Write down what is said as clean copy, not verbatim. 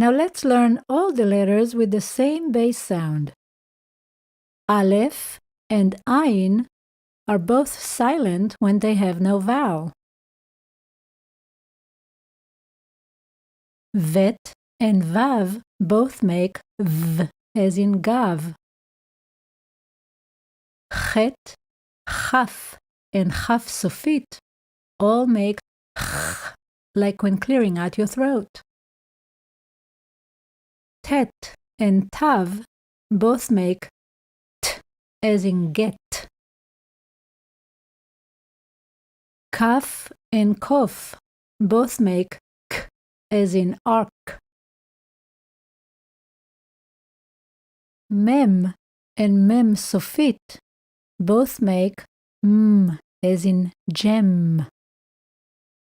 Now let's learn all the letters with the same base sound. Aleph and Ayin are both silent when they have no vowel. Vet and Vav both make V, as in Gav. Chet, Chaf, and Chaf Sofit all make Ch, like when clearing out your throat. Tet and Tav both make T, as in get. Kaf and Kof both make K, as in ark. Mem and Mem Sofit both make M, as in gem.